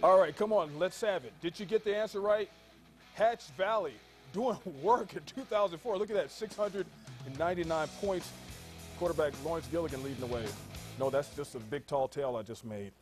All right, come on, let's have it. Did you get the answer right? Hatch Valley doing work in 2004. Look at that, 699 points. Quarterback Lawrence Gilligan leading the way. No, that's just a big tall tale I just made.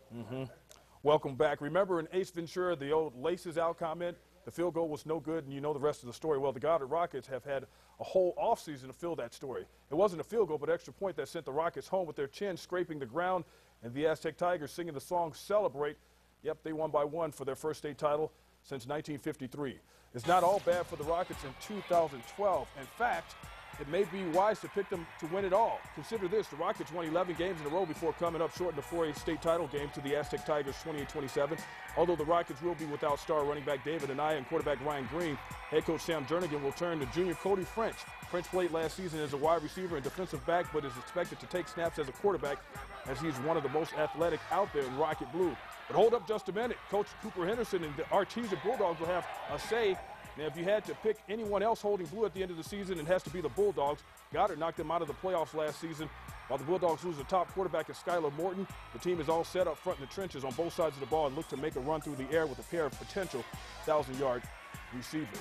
Welcome back. Remember in Ace Ventura, the old laces out comment? The field goal was no good, and you know the rest of the story. Well, the Goddard Rockets have had a whole offseason to fill that story. It wasn't a field goal, but extra point that sent the Rockets home with their chin scraping the ground, and the Aztec Tigers singing the song Celebrate. Yep, they won by one for their first state title since 1953. It's not all bad for the Rockets in 2012. In fact, it may be wise to pick them to win it all. Consider this, the Rockets won 11 games in a row before coming up short in the 4A state title game to the Aztec Tigers 28-27. Although the Rockets will be without star running back David Anaya and quarterback Ryan Green, head coach Sam Jernigan will turn to junior Cody French. French played last season as a wide receiver and defensive back, but is expected to take snaps as a quarterback as he's one of the most athletic out there in Rocket Blue. But hold up just a minute. Coach Cooper Henderson and the Artesia Bulldogs will have a say. Now, if you had to pick anyone else holding blue at the end of the season, it has to be the Bulldogs. Goddard knocked them out of the playoffs last season. While the Bulldogs lose the top quarterback is Skylar Morton, the team is all set up front in the trenches on both sides of the ball and look to make a run through the air with a pair of potential 1,000-yard receivers.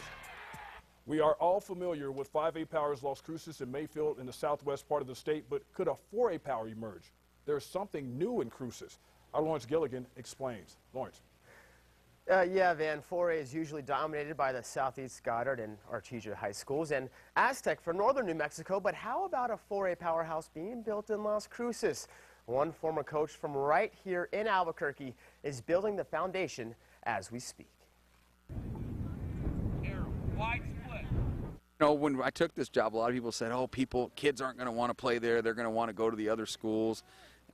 We are all familiar with 5A powers Las Cruces and Mayfield in the southwest part of the state, but could a 4A power emerge? There's something new in Cruces. Our Lawrence Gilligan explains. Lawrence. Yeah, Van, 4A is usually dominated by the Southeast Goddard and Artesia high schools and Aztec for northern New Mexico, but how about a 4A powerhouse being built in Las Cruces? One former coach from right here in Albuquerque is building the foundation as we speak. Wide split. You know, when I took this job, a lot of people said, oh, kids aren't going to want to play there. They're going to want to go to the other schools.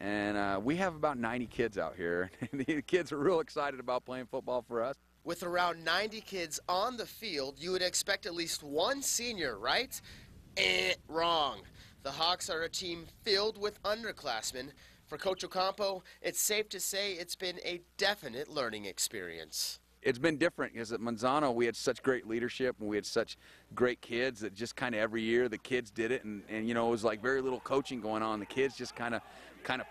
And we have about 90 kids out here. The kids are real excited about playing football for us. With around 90 kids on the field, you would expect at least one senior, right? Wrong. The Hawks are a team filled with underclassmen. For Coach Ocampo, it's safe to say it's been a definite learning experience. It's been different because at Manzano we had such great leadership and we had such great kids that just kind of every year the kids did it, and you know, it was like very little coaching going on. The kids just kind of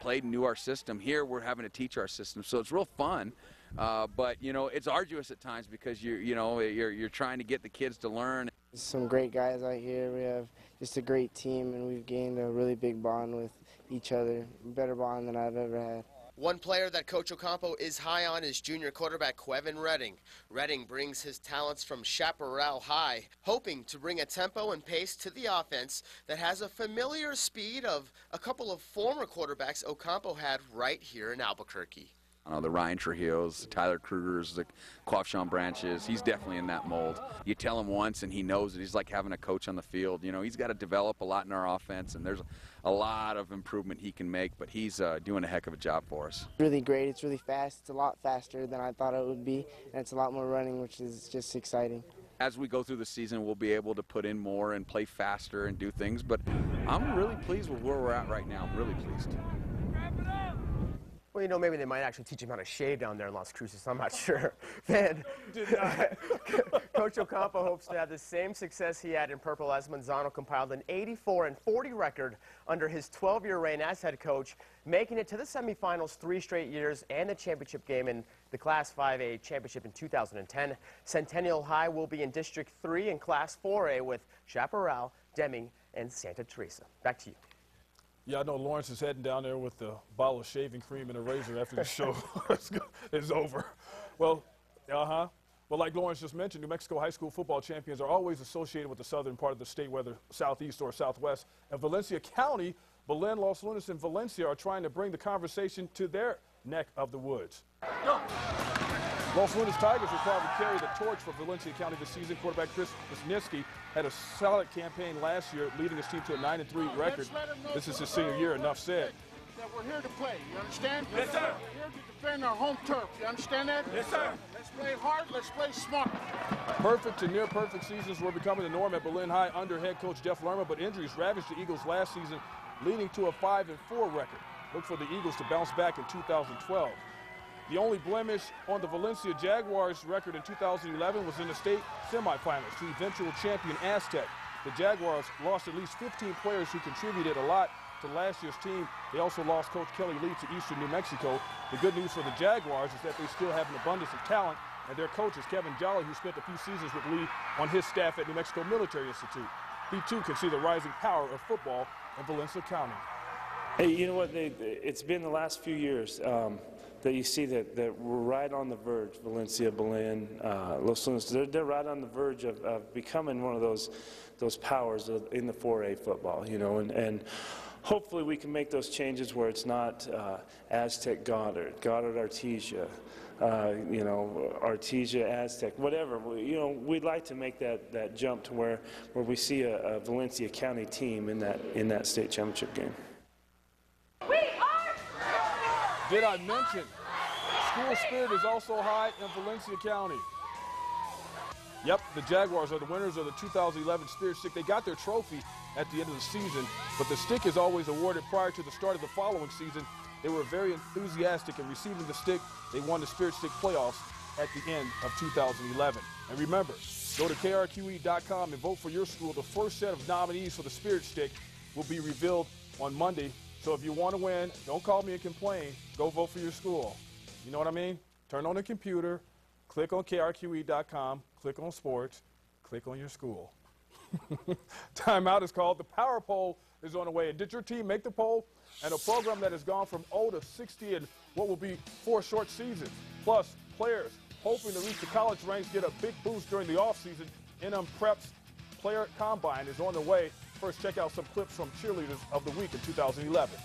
played and knew our system. Here we're having to teach our system, so it's real fun, but you know, it's arduous at times because you're trying to get the kids to learn. Some great guys out here. We have just a great team, and we've gained a really big bond with each other, a better bond than I've ever had. One player that Coach Ocampo is high on is junior quarterback Quevin Redding. Redding brings his talents from Chaparral High, hoping to bring a tempo and pace to the offense that has a familiar speed of a couple of former quarterbacks Ocampo had right here in Albuquerque. The Ryan Trujillos, the Tyler Krugers, the Quavshon Branches, he's definitely in that mold. You tell him once and he knows it. He's like having a coach on the field. You know, he's got to develop a lot in our offense, and there's a lot of improvement he can make, but he's doing a heck of a job for us. Really great. It's really fast. It's a lot faster than I thought it would be, and it's a lot more running, which is just exciting. As we go through the season, we'll be able to put in more and play faster and do things, but I'm really pleased with where we're at right now. I'm really pleased. Well, you know, maybe they might actually teach him how to shave down there in Las Cruces. I'm not sure. Man, Coach Ocampo hopes to have the same success he had in purple as Manzano compiled an 84-40 record under his 12-year reign as head coach, making it to the semifinals 3 straight years and the championship game in the Class 5A championship in 2010. Centennial High will be in District 3 and Class 4A with Chaparral, Deming, and Santa Teresa. Back to you. Yeah, I know Lawrence is heading down there with a bottle of shaving cream and a razor after the show is over. Well, well, like Lawrence just mentioned, New Mexico high school football champions are always associated with the southern part of the state, whether southeast or southwest. And Valencia County, Belen, Los Lunas, and Valencia are trying to bring the conversation to their neck of the woods. Go. Los Lunas Tigers will probably carry the torch for Valencia County this season. Quarterback Chris Wisniewski had a solid campaign last year, leading his team to a 9-3 record. This is his senior year, enough said. That we're here to play, you understand? Yes, sir. We're here to defend our home turf, you understand that? Yes, sir. Let's play hard, let's play smart. Perfect to near-perfect seasons were becoming the norm at Belen High under head coach Jeff Lerma, but injuries ravaged the Eagles last season, leading to a 5-4 record. Look for the Eagles to bounce back in 2012. The only blemish on the Valencia Jaguars record in 2011 was in the state semifinals to eventual champion Aztec. The Jaguars lost at least 15 players who contributed a lot to last year's team. They also lost Coach Kelly Lee to Eastern New Mexico. The good news for the Jaguars is that they still have an abundance of talent, and their coach is Kevin Jolly, who spent a few seasons with Lee on his staff at New Mexico Military Institute. He too can see the rising power of football in Valencia County. Hey, you know what? It's been the last few years that you see that we're right on the verge. Valencia, Belen, Los Lunas, they're right on the verge of becoming one of those powers in the 4A football. You know, and hopefully we can make those changes where it's not Aztec Goddard Artesia. You know, Artesia, Aztec, whatever. You know, we'd like to make that jump to where we see a Valencia County team in that state championship game. Did I mention school spirit is also high in Valencia County? Yep, the Jaguars are the winners of the 2011 Spirit Stick. They got their trophy at the end of the season, but the stick is always awarded prior to the start of the following season. They were very enthusiastic in receiving the stick. They won the Spirit Stick playoffs at the end of 2011. And remember, go to krqe.com and vote for your school. The first set of nominees for the Spirit Stick will be revealed on Monday. So if you want to win, don't call me and complain. Go vote for your school. You know what I mean? Turn on the computer, click on krqe.com, click on sports, click on your school. Timeout is called. The Power Poll is on the way. And did your team make the poll? And a program that has gone from 0 to 60 in what will be 4 short seasons. Plus, players hoping to reach the college ranks get a big boost during the offseason. NM Prep's Player Combine is on the way. First, check out some clips from cheerleaders of the week in 2011.